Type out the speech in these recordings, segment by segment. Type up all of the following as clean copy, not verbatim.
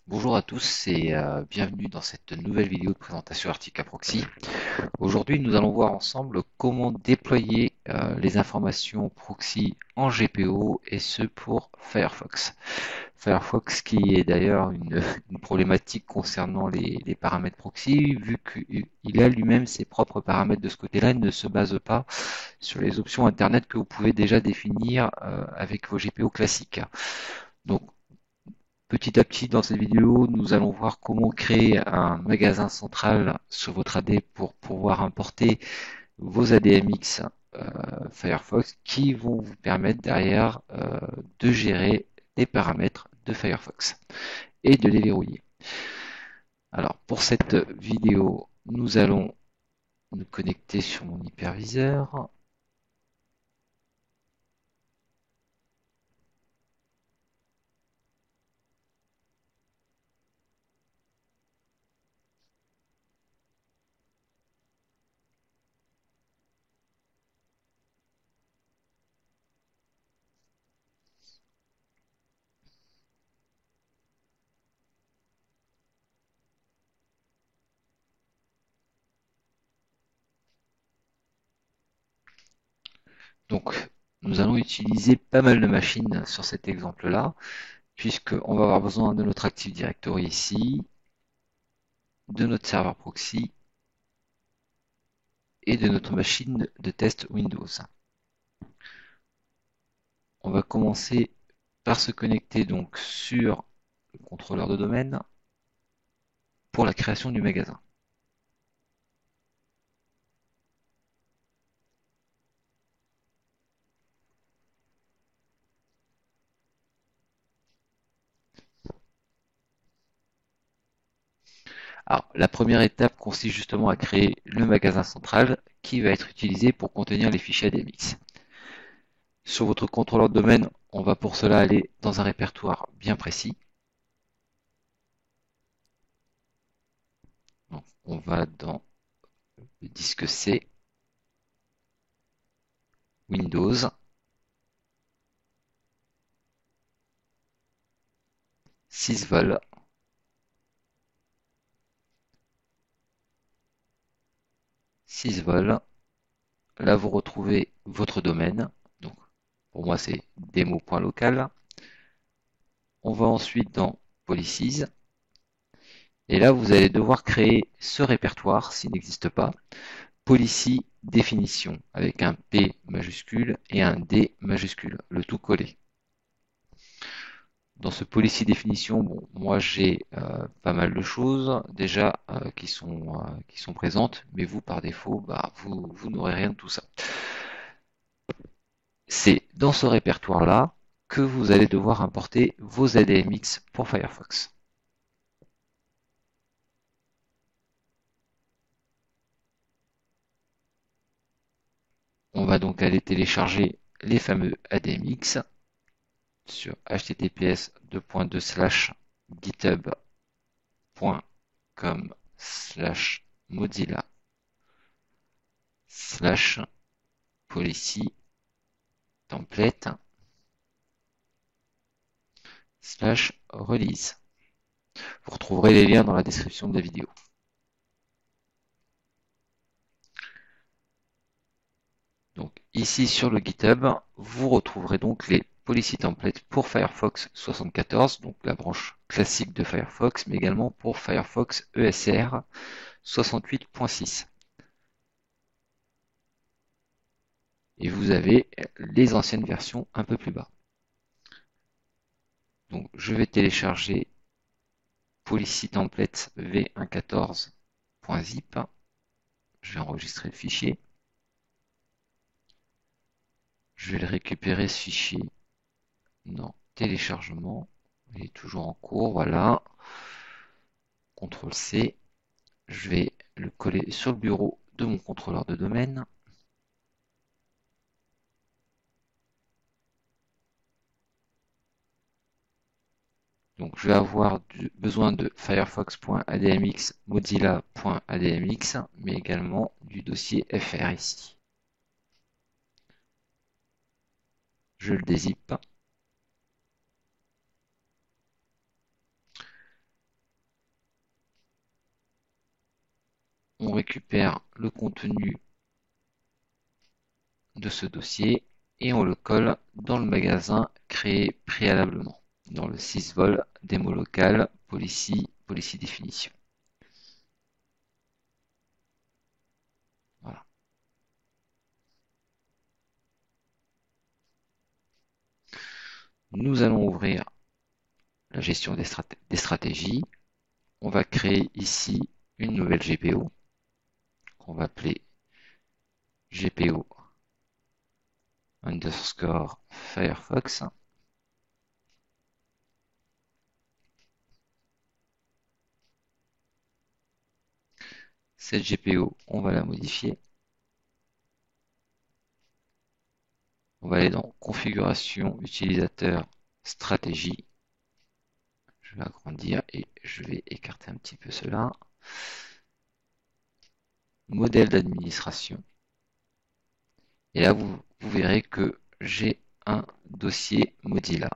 Bonjour à tous et bienvenue dans cette nouvelle vidéo de présentation Arctica Proxy. Aujourd'hui, nous allons voir ensemble comment déployer les informations proxy en GPO et ce pour Firefox. Firefox qui est d'ailleurs une problématique concernant les paramètres proxy, vu qu'il a lui-même ses propres paramètres de ce côté-là, il ne se base pas sur les options Internet que vous pouvez déjà définir avec vos GPO classiques. Donc, petit à petit, dans cette vidéo, nous allons voir comment créer un magasin central sur votre AD pour pouvoir importer vos ADMX Firefox qui vont vous permettre derrière de gérer les paramètres de Firefox et de les verrouiller. Alors, pour cette vidéo, nous allons nous connecter sur mon hyperviseur. Donc, nous allons utiliser pas mal de machines sur cet exemple-là, puisqu'on va avoir besoin de notre Active Directory ici, de notre serveur proxy et de notre machine de test Windows. On va commencer par se connecter donc sur le contrôleur de domaine pour la création du magasin. Alors, la première étape consiste justement à créer le magasin central qui va être utilisé pour contenir les fichiers ADMX. Sur votre contrôleur de domaine, on va pour cela aller dans un répertoire bien précis. Donc, on va dans le disque C, Windows, sysvol, 6 vol. Là, vous retrouvez votre domaine. Donc, pour moi, c'est demo.local. On va ensuite dans Policies. Et là, vous allez devoir créer ce répertoire s'il n'existe pas. Policy définition avec un P majuscule et un D majuscule, le tout collé. Dans ce policy définition, bon, moi j'ai pas mal de choses déjà qui sont présentes, mais vous par défaut, bah, vous n'aurez rien de tout ça. C'est dans ce répertoire-là que vous allez devoir importer vos ADMX pour Firefox. On va donc aller télécharger les fameux ADMX sur https://mozilla/policy-template/release. Vous retrouverez les liens dans la description de la vidéo. Donc ici sur le GitHub, vous retrouverez donc les policy templates pour Firefox 74, donc la branche classique de Firefox, mais également pour Firefox ESR 68.6. Et vous avez les anciennes versions un peu plus bas. Donc je vais télécharger policy template v114.zip. Je vais enregistrer le fichier. Je vais le récupérer ce fichier dans téléchargement. Il est toujours en cours, voilà. CTRL C. Je vais le coller sur le bureau de mon contrôleur de domaine. Donc je vais avoir besoin de firefox.admx, mozilla.admx, mais également du dossier fr ici. Je le dézippe. on récupère le contenu de ce dossier et on le colle dans le magasin créé préalablement, dans le sysvol démo local policy définition. Voilà. Nous allons ouvrir la gestion des stratégies. On va créer ici une nouvelle GPO qu'on va appeler GPO underscore Firefox. Cette GPO, on va la modifier. On va aller dans configuration utilisateur stratégie. Je vais agrandir et je vais écarter un petit peu cela. Modèle d'administration. Et là, vous verrez que j'ai un dossier Mozilla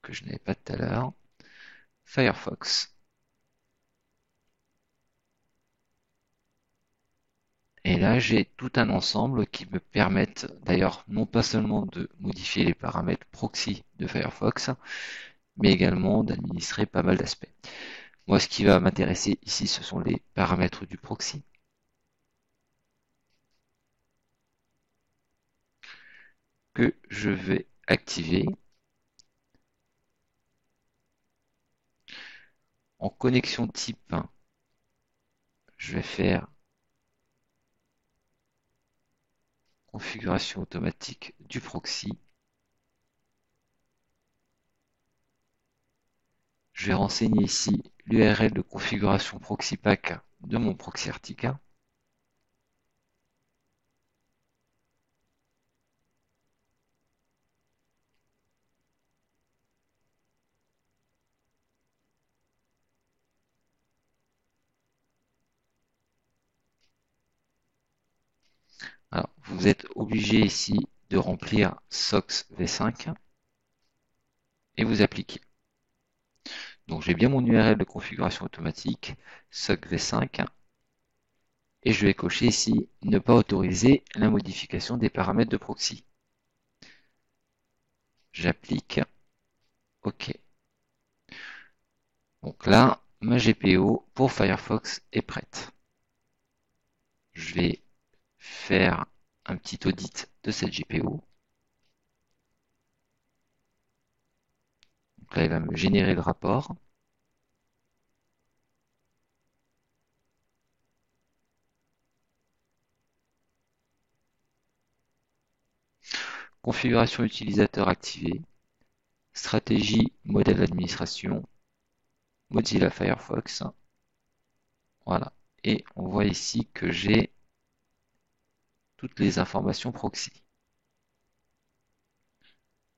que je n'avais pas tout à l'heure. Firefox. Et là, j'ai tout un ensemble qui me permettent d'ailleurs non pas seulement de modifier les paramètres proxy de Firefox, mais également d'administrer pas mal d'aspects. Moi, ce qui va m'intéresser ici, ce sont les paramètres du proxy. Que je vais activer. En connexion type, je vais faire configuration automatique du proxy. Je vais renseigner ici l'URL de configuration proxy pack de mon proxy Artica. Alors, vous êtes obligé ici de remplir SOX V5 et vous appliquez. Donc j'ai bien mon URL de configuration automatique, SOC V5, et je vais cocher ici ne pas autoriser la modification des paramètres de proxy. J'applique OK. Donc là, ma GPO pour Firefox est prête. Je vais faire un petit audit de cette GPO. Donc là, il va me générer le rapport. Configuration utilisateur activée. Stratégie modèle d'administration. Mozilla Firefox. Voilà. Et on voit ici que j'ai toutes les informations proxy.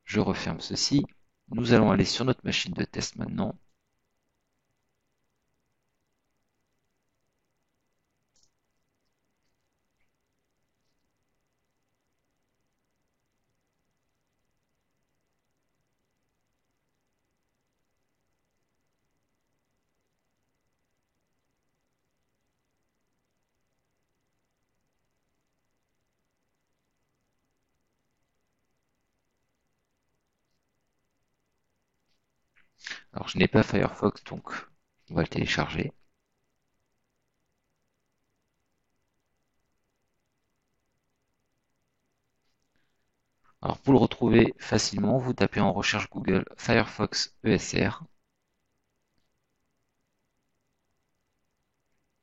Je referme ceci. Nous allons aller sur notre machine de test maintenant. Alors je n'ai pas Firefox, donc on va le télécharger. Alors pour le retrouver facilement, vous tapez en recherche Google Firefox ESR.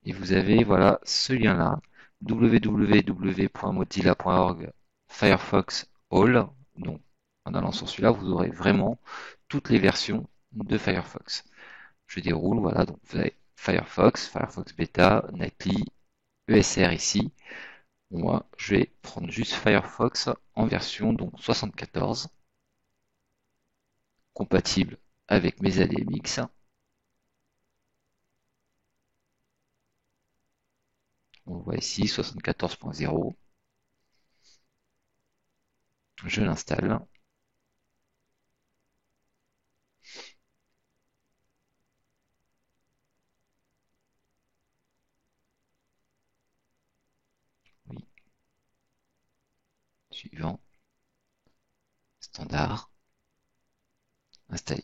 Et vous avez voilà ce lien-là, www.mozilla.org Firefox All. Donc en allant sur celui-là, vous aurez vraiment toutes les versions de Firefox. Je déroule, voilà, donc vous avez Firefox, Firefox Beta, Nightly, ESR ici. Moi, je vais prendre juste Firefox en version donc 74, compatible avec mes ADMX. On voit ici 74.0. Je l'installe. Suivant. Standard. Installer.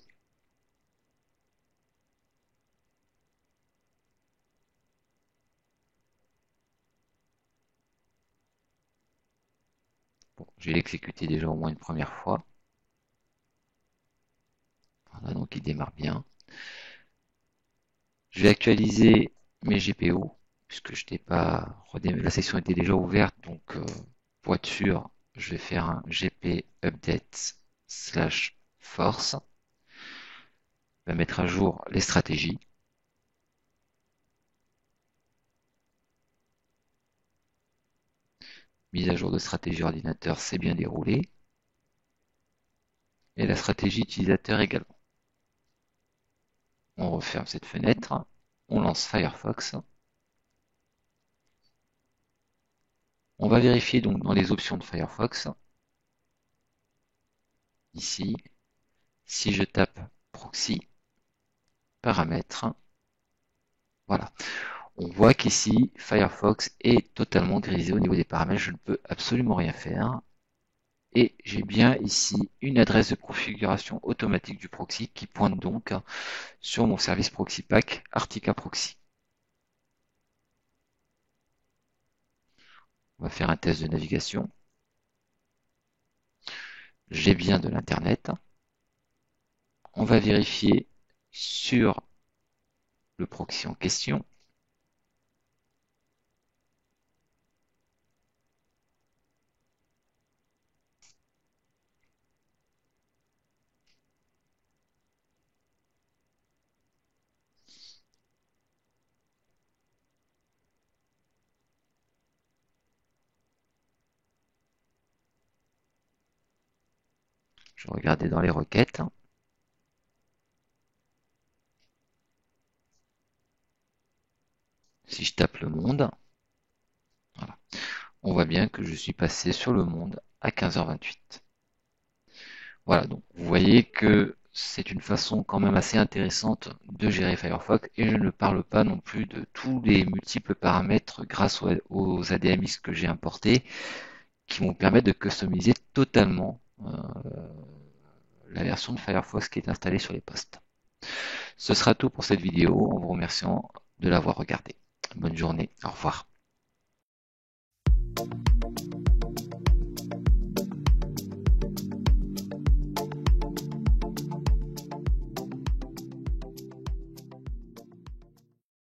Bon, je vais l'exécuter déjà au moins une première fois. Voilà, donc il démarre bien. Je vais actualiser mes GPO, puisque je n'ai pas la session était déjà ouverte, donc pour être sûr, je vais faire un gp update / force. Je vais mettre à jour les stratégies. Mise à jour de stratégie ordinateur, c'est bien déroulé. Et la stratégie utilisateur également. On referme cette fenêtre. On lance Firefox. On va vérifier donc dans les options de Firefox. Ici, si je tape proxy, paramètres, voilà. On voit qu'ici, Firefox est totalement grisé au niveau des paramètres. Je ne peux absolument rien faire. Et j'ai bien ici une adresse de configuration automatique du proxy qui pointe donc sur mon service proxy pack Artica Proxy. On va faire un test de navigation. J'ai bien de l'internet. On va vérifier sur le proxy en question. Je vais regarder dans les requêtes. Si je tape le monde, voilà, on voit bien que je suis passé sur le monde à 15h28. Voilà, donc vous voyez que c'est une façon quand même assez intéressante de gérer Firefox et je ne parle pas non plus de tous les multiples paramètres grâce aux ADMX que j'ai importés qui vont permettre de customiser totalement la version de Firefox qui est installée sur les postes. Ce sera tout pour cette vidéo en vous remerciant de l'avoir regardé. Bonne journée, au revoir.